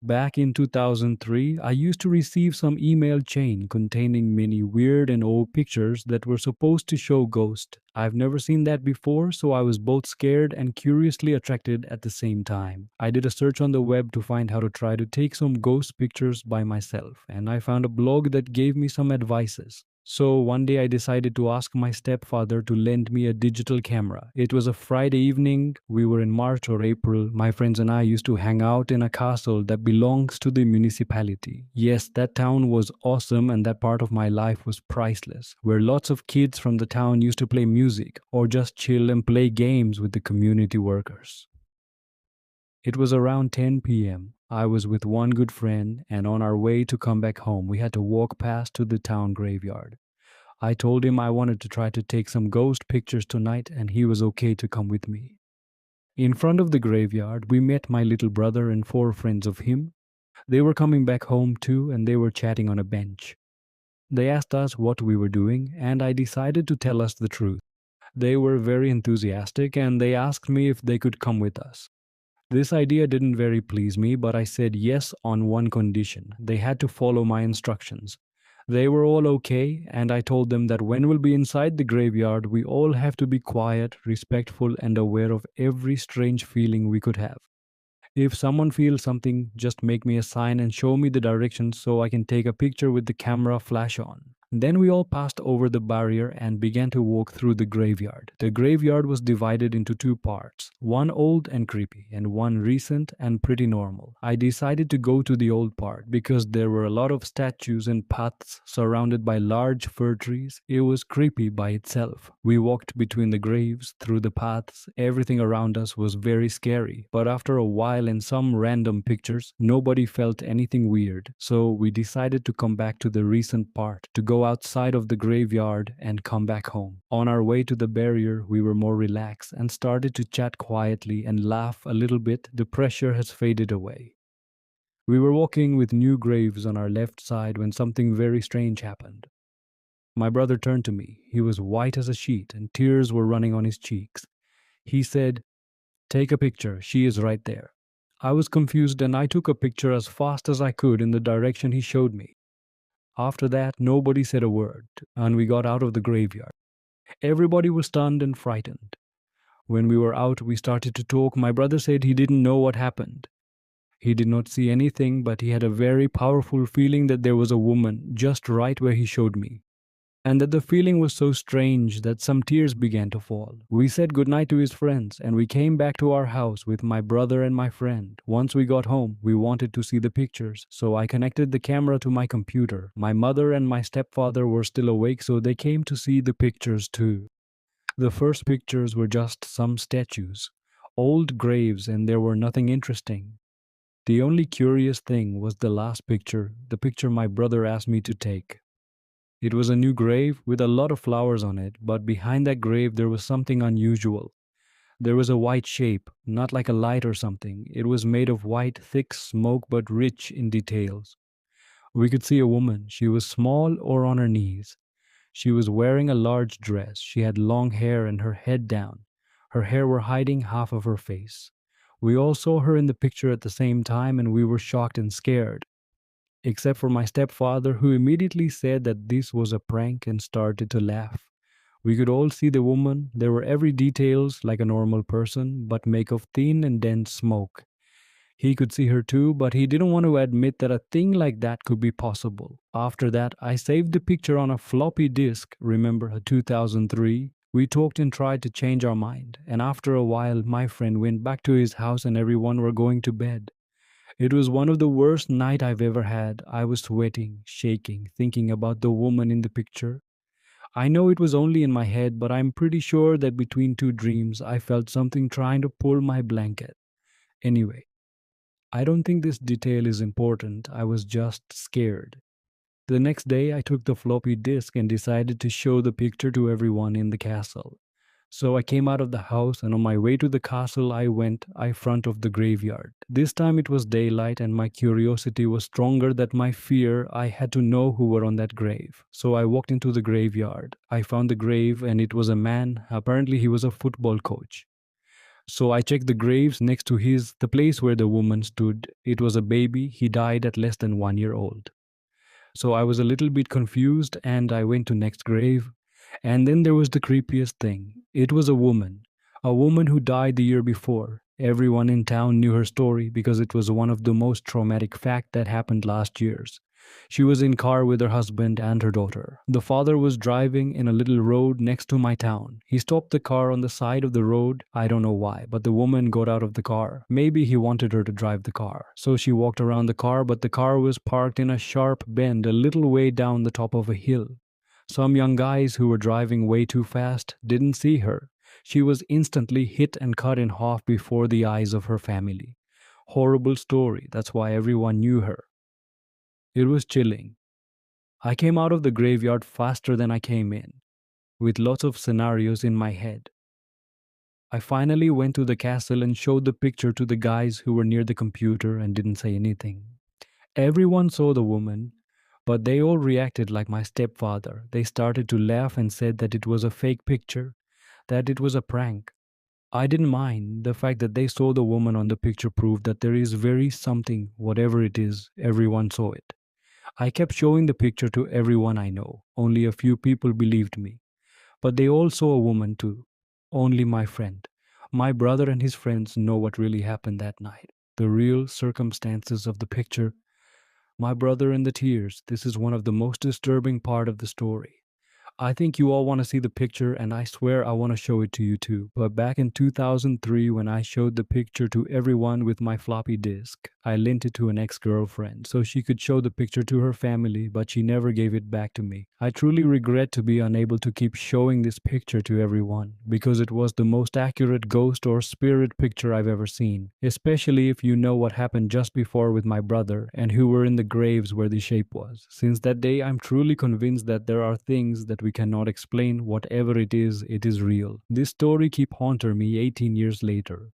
Back in 2003, I used to receive some email chain containing many weird and old pictures that were supposed to show ghosts. I've never seen that before, so I was both scared and curiously attracted at the same time. I did a search on the web to find how to try to take some ghost pictures by myself, and I found a blog that gave me some advices. So one day I decided to ask my stepfather to lend me a digital camera. It was a Friday evening. We were in March or April. My friends and I used to hang out in a castle that belongs to the municipality. Yes, that town was awesome and that part of my life was priceless, where lots of kids from the town used to play music or just chill and play games with the community workers. It was around 10 p.m. I was with one good friend, and on our way to come back home, we had to walk past to the town graveyard. I told him I wanted to try to take some ghost pictures tonight, and he was okay to come with me. In front of the graveyard, we met my little brother and four friends of him. They were coming back home too, and they were chatting on a bench. They asked us what we were doing, and I decided to tell us the truth. They were very enthusiastic, and they asked me if they could come with us. This idea didn't very please me, but I said yes on one condition. They had to follow my instructions. They were all okay, and I told them that when we'll be inside the graveyard, we all have to be quiet, respectful, and aware of every strange feeling we could have. If someone feels something, just make me a sign and show me the directions so I can take a picture with the camera flash on. Then we all passed over the barrier and began to walk through the graveyard. The graveyard was divided into two parts, one old and creepy, and one recent and pretty normal. I decided to go to the old part because there were a lot of statues and paths surrounded by large fir trees. It was creepy by itself. We walked between the graves, through the paths. Everything around us was very scary, but after a while and some random pictures, nobody felt anything weird. So we decided to come back to the recent part, to go outside of the graveyard and come back home. On our way to the barrier, we were more relaxed and started to chat quietly and laugh a little bit. The pressure has faded away. We were walking with new graves on our left side when something very strange happened. My brother turned to me. He was white as a sheet and tears were running on his cheeks. He said, "Take a picture, she is right there." I was confused and I took a picture as fast as I could in the direction he showed me. After that, nobody said a word, and we got out of the graveyard. Everybody was stunned and frightened. When we were out, we started to talk. My brother said he didn't know what happened. He did not see anything, but he had a very powerful feeling that there was a woman just right where he showed me, and that the feeling was so strange that some tears began to fall. We said goodnight to his friends and we came back to our house with my brother and my friend. Once we got home, we wanted to see the pictures, so I connected the camera to my computer. My mother and my stepfather were still awake, so they came to see the pictures too. The first pictures were just some statues, old graves, and there were nothing interesting. The only curious thing was the last picture, the picture my brother asked me to take. It was a new grave with a lot of flowers on it, but behind that grave there was something unusual. There was a white shape, not like a light or something. It was made of white, thick smoke but rich in details. We could see a woman. She was small or on her knees. She was wearing a large dress. She had long hair and her head down. Her hair were hiding half of her face. We all saw her in the picture at the same time and we were shocked and scared, except for my stepfather, who immediately said that this was a prank and started to laugh. We could all see the woman. There were every details like a normal person, but make of thin and dense smoke. He could see her too, but he didn't want to admit that a thing like that could be possible. After that, I saved the picture on a floppy disk, remember, a 2003. We talked and tried to change our mind, and after a while, my friend went back to his house and everyone were going to bed. It was one of the worst nights I've ever had. I was sweating, shaking, thinking about the woman in the picture. I know it was only in my head, but I'm pretty sure that between two dreams, I felt something trying to pull my blanket. Anyway, I don't think this detail is important. I was just scared. The next day, I took the floppy disk and decided to show the picture to everyone in the castle. So I came out of the house, and on my way to the castle I front of the graveyard. This time it was daylight and my curiosity was stronger than my fear. I had to know who were on that grave. So I walked into the graveyard. I found the grave and it was a man. Apparently he was a football coach. So I checked the graves next to the place where the woman stood. It was a baby. He died at less than 1 year old. So I was a little bit confused and I went to next grave. And then there was the creepiest thing. It was a woman who died the year before. Everyone in town knew her story because it was one of the most traumatic fact that happened last year's. She was in car with her husband and her daughter. The father was driving in a little road next to my town. He stopped the car on the side of the road. I don't know why, but the woman got out of the car. Maybe he wanted her to drive the car. So she walked around the car, but the car was parked in a sharp bend a little way down the top of a hill. Some young guys who were driving way too fast didn't see her. She was instantly hit and cut in half before the eyes of her family. Horrible story. That's why everyone knew her. It was chilling. I came out of the graveyard faster than I came in, with lots of scenarios in my head. I finally went to the castle and showed the picture to the guys who were near the computer and didn't say anything. Everyone saw the woman, but they all reacted like my stepfather. They started to laugh and said that it was a fake picture, that it was a prank. I didn't mind. The fact that they saw the woman on the picture proved that there is very something, whatever it is, everyone saw it. I kept showing the picture to everyone I know. Only a few people believed me. But they all saw a woman too. Only my friend. My brother and his friends know what really happened that night. The real circumstances of the picture. My brother in the tears. This is one of the most disturbing part of the story. I think you all want to see the picture, and I swear I want to show it to you too. But back in 2003, when I showed the picture to everyone with my floppy disk, I lent it to an ex girlfriend so she could show the picture to her family, but she never gave it back to me. I truly regret to be unable to keep showing this picture to everyone because it was the most accurate ghost or spirit picture I've ever seen, especially if you know what happened just before with my brother and who were in the graves where the shape was. Since that day, I'm truly convinced that there are things that we cannot explain. Whatever it is real. This story keep haunting me 18 years later.